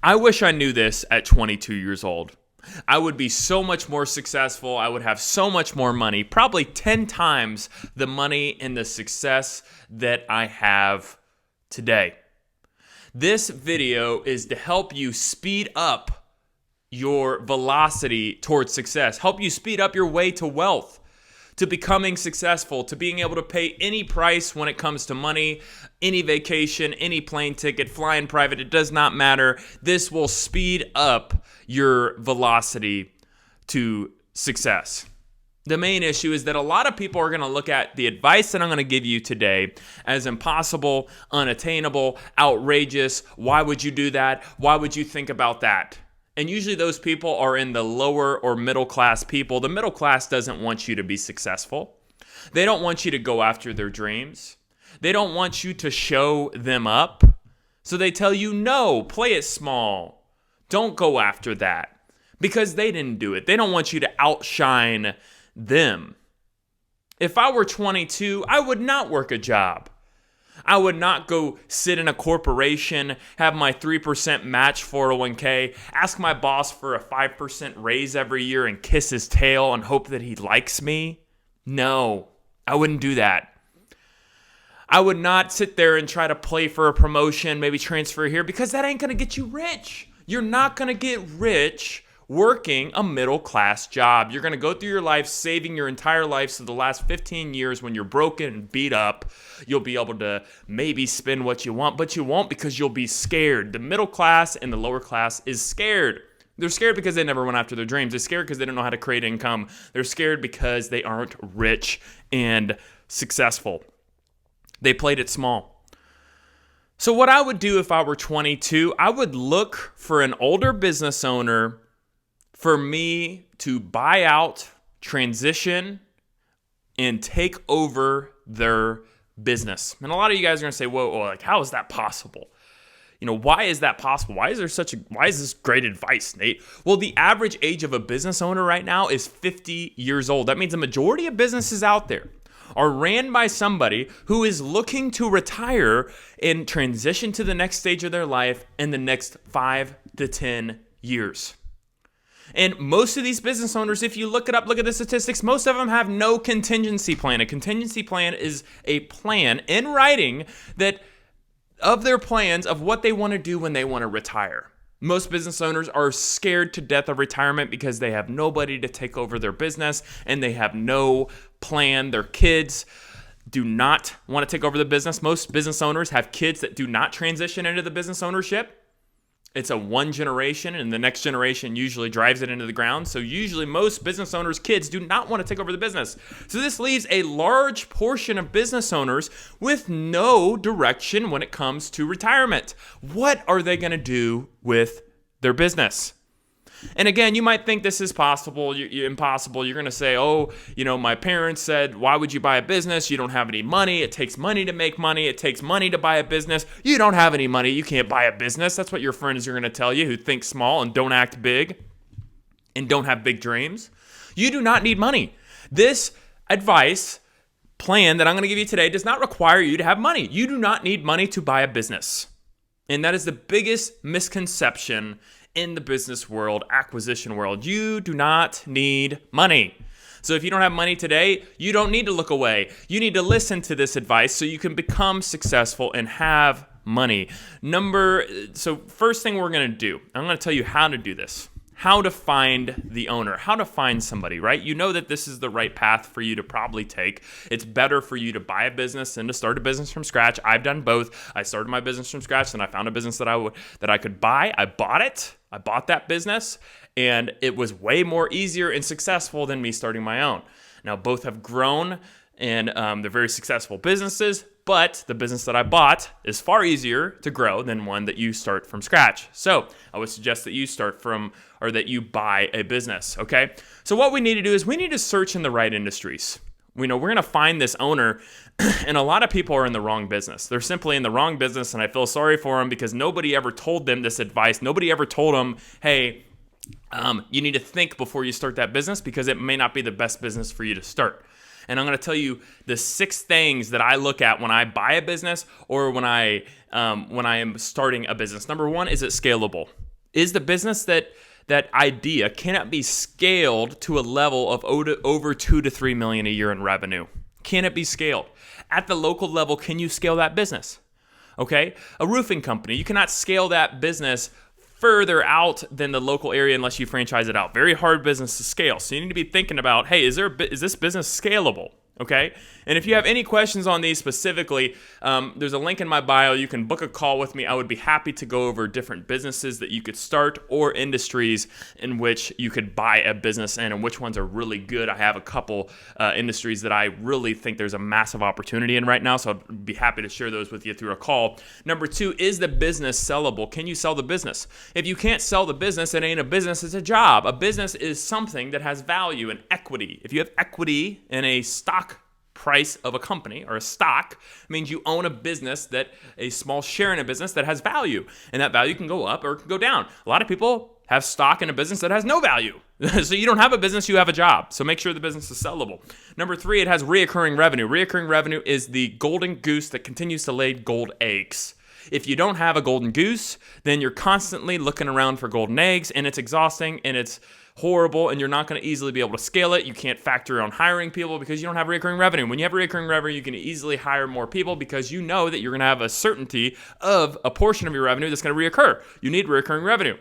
I wish I knew this at 22 years old. I would be so much more successful. I would have so much more money, probably 10 times the money and the success that I have today. This video is to help you speed up your velocity towards success, help you speed up your way to wealth, to becoming successful, to being able to pay any price when it comes to money, any vacation, any plane ticket, flying private, it does not matter. This will speed up your velocity to success. The main issue is that a lot of people are going to look at the advice that I'm going to give you today as impossible, unattainable, outrageous. Why would you do that? Why would you think about that? And usually those people are in the lower or middle class people. The middle class doesn't want you to be successful. They don't want you to go after their dreams. They don't want you to show them up. So they tell you, no, play it small. Don't go after that because they didn't do it. They don't want you to outshine them. If I were 22, I would not work a job. I would not go sit in a corporation, have my 3% match 401k, ask my boss for a 5% raise every year and kiss his tail and hope that he likes me. No, I wouldn't do that. I would not sit there and try to play for a promotion, maybe transfer here, because that ain't going to get you rich. You're not going to get rich working a middle-class job. You're going to go through your life saving your entire life, so the last 15 years when you're broken and beat up, you'll be able to maybe spend what you want, but you won't because you'll be scared. The middle class and the lower class is scared. They're scared because they never went after their dreams. They're scared because they don't know how to create income. They're scared because they aren't rich and successful. They played it small. So what I would do if I were 22, I would look for an older business owner for me to buy out, transition, and take over their business. And a lot of you guys are going to say, whoa, like, how is that possible? You know, why is that possible? Why is this great advice, Nate? Well, the average age of a business owner right now is 50 years old. That means the majority of businesses out there are ran by somebody who is looking to retire and transition to the next stage of their life in the next 5 to 10 years. And most of these business owners, if you look it up, look at the statistics, most of them have no contingency plan. A contingency plan is a plan in writing that of their plans of what they want to do when they want to retire. Most business owners are scared to death of retirement because they have nobody to take over their business and they have no plan. Their kids do not want to take over the business. Most business owners have kids that do not transition into the business ownership. It's a one generation, and the next generation usually drives it into the ground. So usually most business owners' kids do not want to take over the business. So this leaves a large portion of business owners with no direction when it comes to retirement. What are they going to do with their business? And again, you might think this is possible, impossible. You're going to say, oh, you know, my parents said, why would you buy a business? You don't have any money. It takes money to make money. It takes money to buy a business. You don't have any money. You can't buy a business. That's what your friends are going to tell you who think small and don't act big and don't have big dreams. You do not need money. This advice plan that I'm going to give you today does not require you to have money. You do not need money to buy a business. And that is the biggest misconception in the business world, acquisition world. You do not need money. So if you don't have money today, you don't need to look away. You need to listen to this advice so you can become successful and have money. So first thing we're going to do, I'm going to tell you how to do this. How to find the owner, how to find somebody, right? You know that this is the right path for you to probably take. It's better for you to buy a business than to start a business from scratch. I've done both. I started my business from scratch, and I found a business that I could buy. I bought it. I bought that business, and it was way more easier and successful than me starting my own. Now, both have grown, and they're very successful businesses, but the business that I bought is far easier to grow than one that you start from scratch. So I would suggest that you buy a business, okay? So what we need to do is we need to search in the right industries. We're going to find this owner, and a lot of people are in the wrong business. They're simply in the wrong business, and I feel sorry for them because nobody ever told them this advice. Nobody ever told them, hey, you need to think before you start that business because it may not be the best business for you to start. And I'm going to tell you the 6 things that I look at when I buy a business or when I am starting a business. Number 1, is it scalable? Is the business that idea cannot be scaled to a level of over 2 to 3 million a year in revenue? Can it be scaled? At the local level, can you scale that business? Okay? A roofing company, you cannot scale that business further out than the local area unless you franchise it out. Very hard business to scale. So you need to be thinking about, hey, is this business scalable? Okay? And if you have any questions on these specifically, there's a link in my bio. You can book a call with me. I would be happy to go over different businesses that you could start or industries in which you could buy a business in and which ones are really good. I have a couple industries that I really think there's a massive opportunity in right now, so I'd be happy to share those with you through a call. Number 2, is the business sellable? Can you sell the business? If you can't sell the business, it ain't a business, it's a job. A business is something that has value and equity. If you have equity in a stock price of a company or a stock, means you own a business, that a small share in a business that has value, and that value can go up or it can go down. A lot of people have stock in a business that has no value. So you don't have a business, you have a job. So make sure the business is sellable. Number 3, it has reoccurring revenue. Reoccurring revenue is the golden goose that continues to lay gold eggs. If you don't have a golden goose, then you're constantly looking around for golden eggs, and it's exhausting and it's horrible, and you're not going to easily be able to scale it. You can't factor on hiring people because you don't have recurring revenue. When you have recurring revenue, you can easily hire more people because you know that you're going to have a certainty of a portion of your revenue that's going to reoccur. You need recurring revenue.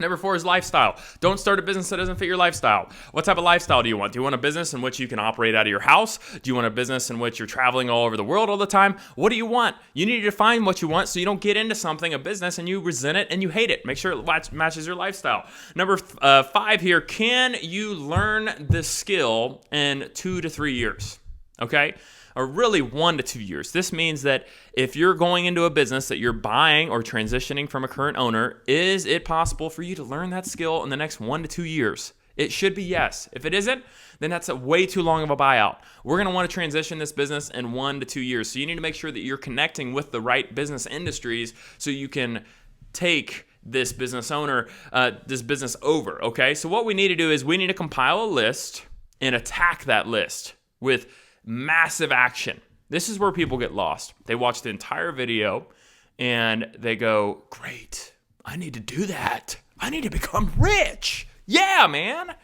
Number 4 is lifestyle. Don't start a business that doesn't fit your lifestyle. What type of lifestyle do you want? Do you want a business in which you can operate out of your house? Do you want a business in which you're traveling all over the world all the time? What do you want? You need to define what you want so you don't get into something, a business, and you resent it and you hate it. Make sure it matches your lifestyle. Number 5 here, can you learn this skill in 2 to 3 years? Okay? Or really 1 to 2 years. This means that if you're going into a business that you're buying or transitioning from a current owner, is it possible for you to learn that skill in the next 1 to 2 years? It should be yes. If it isn't, then that's a way too long of a buyout. We're going to want to transition this business in 1 to 2 years. So you need to make sure that you're connecting with the right business industries so you can take this business owner, this business over, okay? So what we need to do is we need to compile a list and attack that list with massive action. This is where people get lost. They watch the entire video and they go, great, I need to do that. I need to become rich. Yeah, man.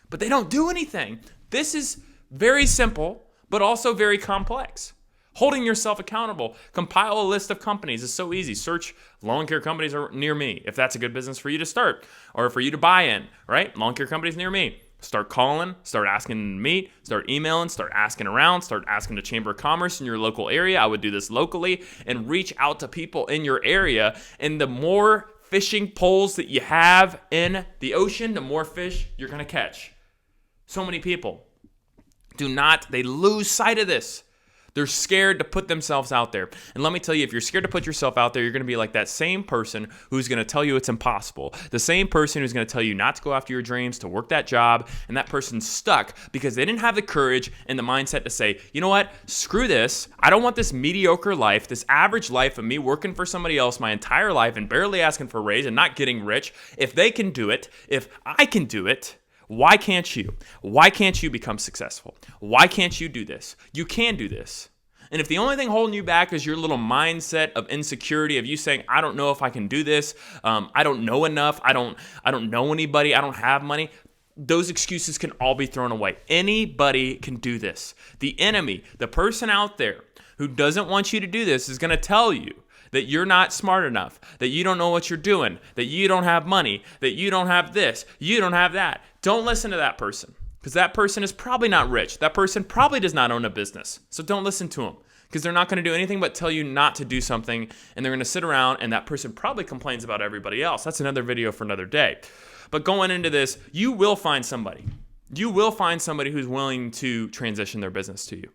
But they don't do anything. This is very simple, but also very complex. Holding yourself accountable. Compile a list of companies is so easy. Search lawn care companies are near me if that's a good business for you to start or for you to buy in, right? Lawn care companies near me. Start calling, start asking to meet, start emailing, start asking around, start asking the Chamber of Commerce in your local area. I would do this locally and reach out to people in your area. And the more fishing poles that you have in the ocean, the more fish you're going to catch. So many people they lose sight of this. They're scared to put themselves out there. And let me tell you, if you're scared to put yourself out there, you're going to be like that same person who's going to tell you it's impossible. The same person who's going to tell you not to go after your dreams, to work that job, and that person's stuck because they didn't have the courage and the mindset to say, you know what, screw this. I don't want this mediocre life, this average life of me working for somebody else my entire life and barely asking for a raise and not getting rich. If they can do it, if I can do it, why can't you? Why can't you become successful? Why can't you do this? You can do this. And if the only thing holding you back is your little mindset of insecurity of you saying, I don't know if I can do this, I don't know enough, I don't know anybody, I don't have money, those excuses can all be thrown away. Anybody can do this. The enemy, the person out there who doesn't want you to do this is going to tell you that you're not smart enough, that you don't know what you're doing, that you don't have money, that you don't have this, you don't have that. Don't listen to that person because that person is probably not rich. That person probably does not own a business. So don't listen to them because they're not going to do anything but tell you not to do something, and they're going to sit around and that person probably complains about everybody else. That's another video for another day. But going into this, you will find somebody. You will find somebody who's willing to transition their business to you.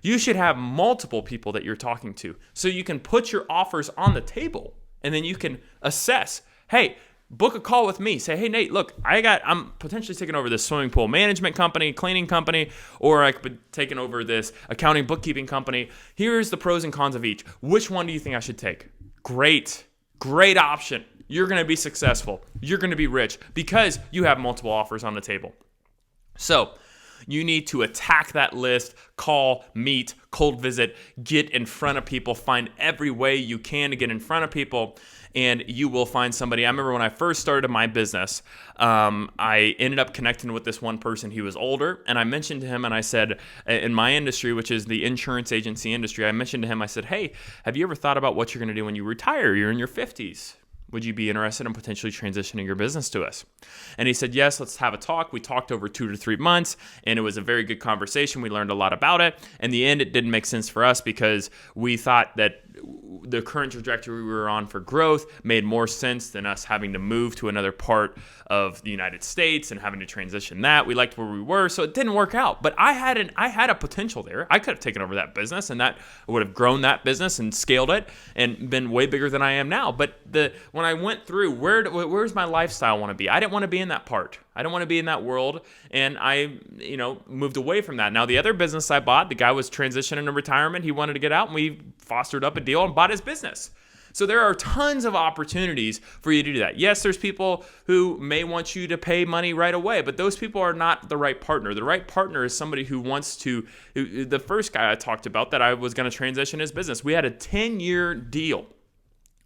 You should have multiple people that you're talking to so you can put your offers on the table and then you can assess, hey, book a call with me. Say, hey, Nate, look, I'm potentially taking over this swimming pool management company, cleaning company, or I could be taking over this accounting bookkeeping company. Here's the pros and cons of each. Which one do you think I should take? Great option. You're going to be successful. You're going to be rich because you have multiple offers on the table. So you need to attack that list, call, meet, cold visit, get in front of people, find every way you can to get in front of people. and you will find somebody. I remember when I first started my business, I ended up connecting with this one person. He was older, and I mentioned to him, and I said, in my industry, which is the insurance agency industry, I mentioned to him, I said, hey, have you ever thought about what you're going to do when you retire? You're in your 50s. Would you be interested in potentially transitioning your business to us? And he said, yes, let's have a talk. We talked over 2 to 3 months, and it was a very good conversation. We learned a lot about it. In the end, it didn't make sense for us because we thought that the current trajectory we were on for growth made more sense than us having to move to another part of the United States and having to transition that. We liked where we were, so it didn't work out. But I had a potential there. I could have taken over that business, and that would have grown that business and scaled it and been way bigger than I am now. But when I went through, where's my lifestyle want to be? I didn't want to be in that part. I don't want to be in that world, and I, moved away from that. Now, the other business I bought, the guy was transitioning to retirement. He wanted to get out, and we fostered up a deal and bought his business. So there are tons of opportunities for you to do that. Yes, there's people who may want you to pay money right away, but those people are not the right partner. The right partner is somebody who wants to. The first guy I talked about that I was going to transition his business, we had a 10-year deal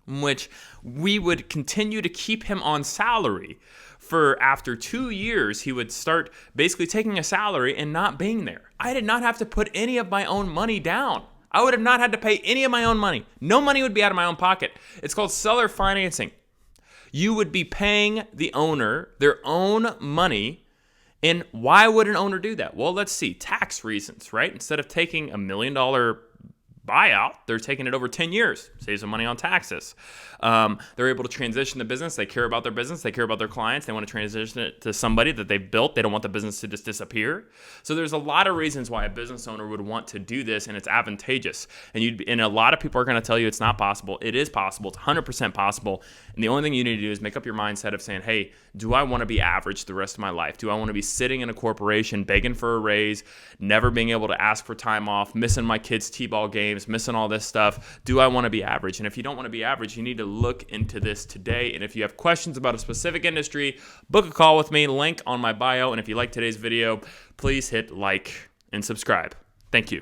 in which we would continue to keep him on salary. For after 2 years, he would start basically taking a salary and not being there. I did not have to put any of my own money down. I would have not had to pay any of my own money. No money would be out of my own pocket. It's called seller financing. You would be paying the owner their own money. And why would an owner do that? Well, let's see. Tax reasons, right? Instead of taking $1 million buyout, they're taking it over 10 years, saves them money on taxes. They're able to transition the business. They care about their business. They care about their clients. They want to transition it to somebody that they've built. They don't want the business to just disappear. So there's a lot of reasons why a business owner would want to do this, and it's advantageous. And a lot of people are going to tell you it's not possible. It is possible. It's 100% possible. And the only thing you need to do is make up your mindset of saying, hey, do I want to be average the rest of my life? Do I want to be sitting in a corporation begging for a raise, never being able to ask for time off, missing my kids' t-ball games, missing all this stuff? Do I want to be average? And if you don't want to be average, you need to look into this today. And if you have questions about a specific industry, book a call with me, link on my bio. And if you like today's video, please hit like and subscribe. Thank you.